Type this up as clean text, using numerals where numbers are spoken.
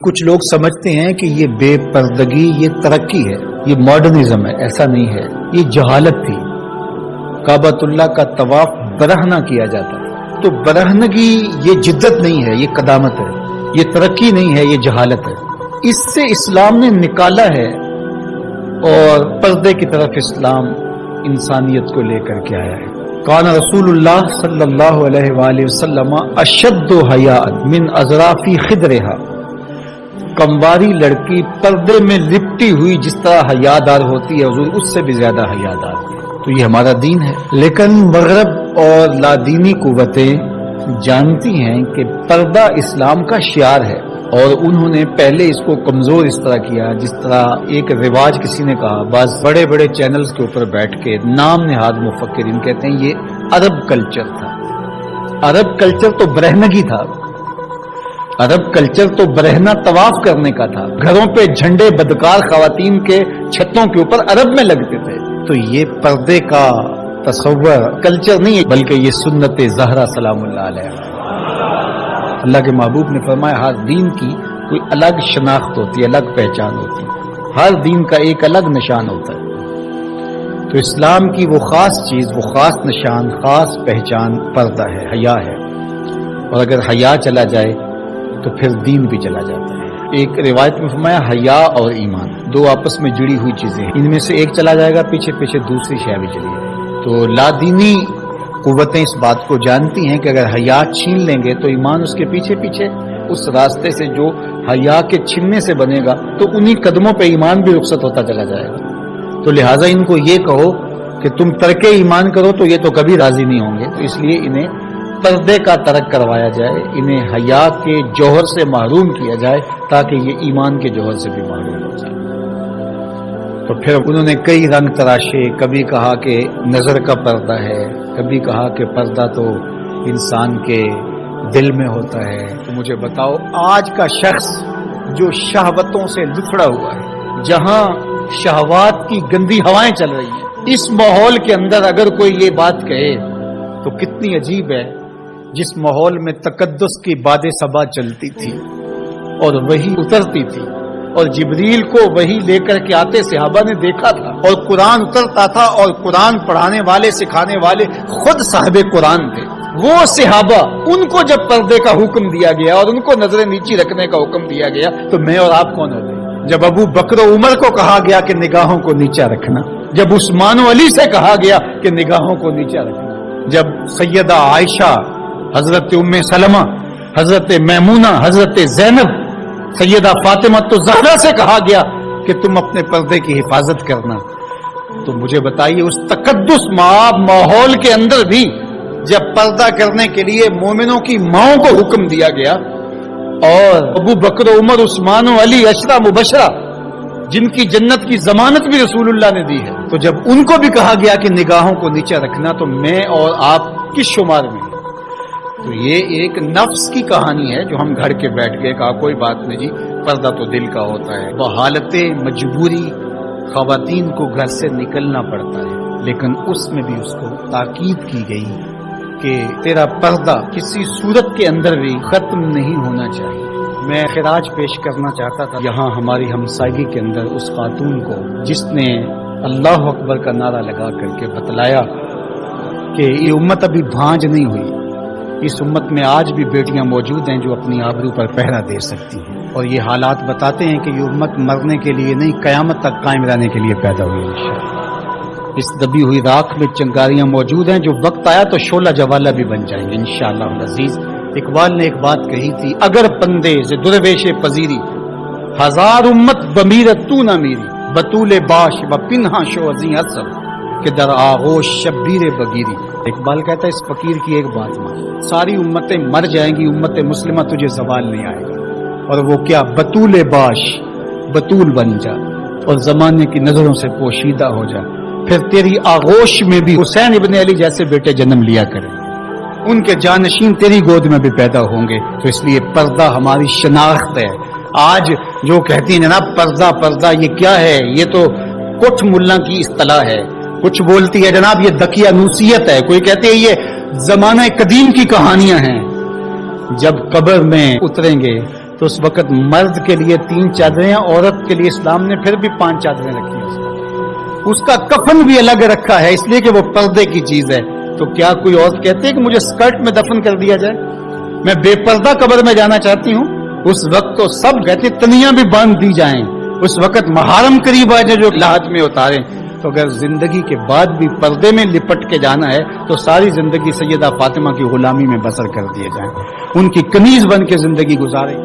کچھ لوگ سمجھتے ہیں کہ یہ بے پردگی یہ ترقی ہے، یہ ماڈرنزم ہے. ایسا نہیں ہے، یہ جہالت تھی. کعبۃ اللہ کا طواف برہنہ کیا جاتا ہے، تو برہنگی یہ جدت نہیں ہے، یہ قدامت ہے، یہ ترقی نہیں ہے، یہ جہالت ہے. اس سے اسلام نے نکالا ہے اور پردے کی طرف اسلام انسانیت کو لے کر کے آیا ہے. کان رسول اللہ صلی اللہ علیہ وآلہ وسلم اشد حیاء من اظراف خدرہا. کمواری لڑکی پردے میں لپٹی ہوئی جس طرح حیادار ہوتی ہے، حضور اس سے بھی زیادہ حیادار ہے. تو یہ ہمارا دین ہے. لیکن مغرب اور لادینی قوتیں جانتی ہیں کہ پردہ اسلام کا شعار ہے، اور انہوں نے پہلے اس کو کمزور اس طرح کیا جس طرح ایک رواج کسی نے کہا. بعض بڑے بڑے چینلز کے اوپر بیٹھ کے نام نہاد مفکرین کہتے ہیں یہ عرب کلچر تھا. عرب کلچر تو برہنگی تھا، عرب کلچر تو برہنہ طواف کرنے کا تھا. گھروں پہ جھنڈے بدکار خواتین کے چھتوں کے اوپر عرب میں لگتے تھے. تو یہ پردے کا تصور کلچر نہیں ہے، بلکہ یہ سنت زہرا سلام اللہ علیہ. اللہ کے محبوب نے فرمایا ہر دین کی کوئی الگ شناخت ہوتی ہے، الگ پہچان ہوتی ہے، ہر دین کا ایک الگ نشان ہوتا ہے. تو اسلام کی وہ خاص چیز، وہ خاص نشان، خاص پہچان پردہ ہے، حیا ہے. اور اگر حیا چلا جائے تو پھر دین بھی چلا جاتا ہے. ایک روایت میں فرمایا حیا اور ایمان دو آپس میں جڑی ہوئی چیزیں ہیں، ان میں سے ایک چلا جائے گا پیچھے پیچھے دوسری شے بھی چلی جائے گی. تو لادینی قوتیں اس بات کو جانتی ہیں کہ اگر حیا چھین لیں گے تو ایمان اس کے پیچھے پیچھے اس راستے سے جو حیا کے چھننے سے بنے گا تو انہی قدموں پہ ایمان بھی رخصت ہوتا چلا جائے گا. تو لہٰذا ان کو یہ کہو کہ تم ترک ایمان کرو تو یہ تو کبھی راضی نہیں ہوں گے. تو اس لیے انہیں پردے کا ترک کروایا جائے، انہیں حیا کے جوہر سے محروم کیا جائے تاکہ یہ ایمان کے جوہر سے بھی محروم ہو جائے. تو پھر انہوں نے کئی رنگ تراشے. کبھی کہا کہ نظر کا پردہ ہے، کبھی کہا کہ پردہ تو انسان کے دل میں ہوتا ہے. تو مجھے بتاؤ آج کا شخص جو شہوتوں سے لفڑا ہوا ہے، جہاں شہوات کی گندی ہوائیں چل رہی ہیں، اس ماحول کے اندر اگر کوئی یہ بات کہے تو کتنی عجیب ہے. جس ماحول میں تقدس کی باد صبا چلتی تھی اور وہی اترتی تھی اور جبریل کو وہی لے کر کے آتے صحابہ نے دیکھا تھا، اور قرآن اترتا تھا اور قرآن پڑھانے والے سکھانے والے خود صاحب قرآن تھے. وہ صحابہ ان کو جب پردے کا حکم دیا گیا اور ان کو نظریں نیچی رکھنے کا حکم دیا گیا تو میں اور آپ کون ہوتے؟ جب ابو بکر و عمر کو کہا گیا کہ نگاہوں کو نیچا رکھنا، جب عثمان و علی سے کہا گیا کہ نگاہوں کو نیچا رکھنا، جب سیدہ عائشہ، حضرت ام سلمہ، حضرت میمونہ، حضرت زینب، سیدہ فاطمہ تو زہرا سے کہا گیا کہ تم اپنے پردے کی حفاظت کرنا، تو مجھے بتائیے اس تقدس ماحول کے اندر بھی جب پردہ کرنے کے لیے مومنوں کی ماؤں کو حکم دیا گیا، اور ابو بکر و عمر، عثمان و علی، عشرہ مبشرہ جن کی جنت کی ضمانت بھی رسول اللہ نے دی ہے، تو جب ان کو بھی کہا گیا کہ نگاہوں کو نیچا رکھنا تو میں اور آپ کس شمار میں ہیں؟ تو یہ ایک نفس کی کہانی ہے جو ہم گھر کے بیٹھ گئے، کہا کوئی بات نہیں جی، پردہ تو دل کا ہوتا ہے. بحالت مجبوری خواتین کو گھر سے نکلنا پڑتا ہے، لیکن اس میں بھی اس کو تاکید کی گئی کہ تیرا پردہ کسی صورت کے اندر بھی ختم نہیں ہونا چاہیے. میں خراج پیش کرنا چاہتا تھا یہاں ہماری ہمسائیگی کے اندر اس خاتون کو جس نے اللہ اکبر کا نعرہ لگا کر کے بتلایا کہ یہ امت ابھی بھانج نہیں ہوئی، اس امت میں آج بھی بیٹیاں موجود ہیں جو اپنی آبرو پر پہرا دے سکتی ہیں، اور یہ حالات بتاتے ہیں کہ یہ امت مرنے کے لیے نہیں قیامت تک قائم رہنے کے لیے پیدا ہوئی انشاءاللہ. اس دبی ہوئی راکھ میں چنگاریاں موجود ہیں جو وقت آیا تو شعلہ جوالہ بھی بن جائیں گے انشاءاللہ العزیز. اقبال نے ایک بات کہی تھی، اگر پندے سے درویش پذیری ہزار امت بمیرت تو نہ میری، بطول باش و پنہا شو ازیں اثر کہ در آغوش شبیر بگیری. اقبال کہتا ہے اس فقیر کی ایک بات مان، ساری امتیں مر جائیں گی، امت مسلمہ تجھے زوال نہیں آئے گا، اور وہ کیا؟ بطول باش، بطول بن جا اور زمانے کی نظروں سے پوشیدہ ہو جا، پھر تیری آغوش میں بھی حسین ابن علی جیسے بیٹے جنم لیا کریں، ان کے جانشین تیری گود میں بھی پیدا ہوں گے. تو اس لیے پردہ ہماری شناخت ہے. آج جو کہتی ہیں جناب پردہ پردہ، یہ کیا ہے؟ یہ تو کٹھ ملا کی اصطلاح ہے. کچھ بولتی ہے جناب یہ دقیانوسیت ہے، کوئی کہتے ہیں یہ زمانہ قدیم کی کہانیاں ہیں. جب قبر میں اتریں گے تو اس وقت مرد کے لیے 3 چادریں، عورت کے لیے اسلام نے پھر بھی 5 چادریں رکھی ہیں. اس کا کفن بھی الگ رکھا ہے، اس لیے کہ وہ پردے کی چیز ہے. تو کیا کوئی عورت کہتے ہے کہ مجھے اسکرٹ میں دفن کر دیا جائے، میں بے پردہ قبر میں جانا چاہتی ہوں؟ اس وقت تو سب کہتے تنیاں بھی باندھ دی جائیں، اس وقت محارم قریب آ جائے جو لاحت میں اتاریں. تو اگر زندگی کے بعد بھی پردے میں لپٹ کے جانا ہے تو ساری زندگی سیدہ فاطمہ کی غلامی میں بسر کر دیے جائیں، ان کی کنیز بن کے زندگی گزاریں.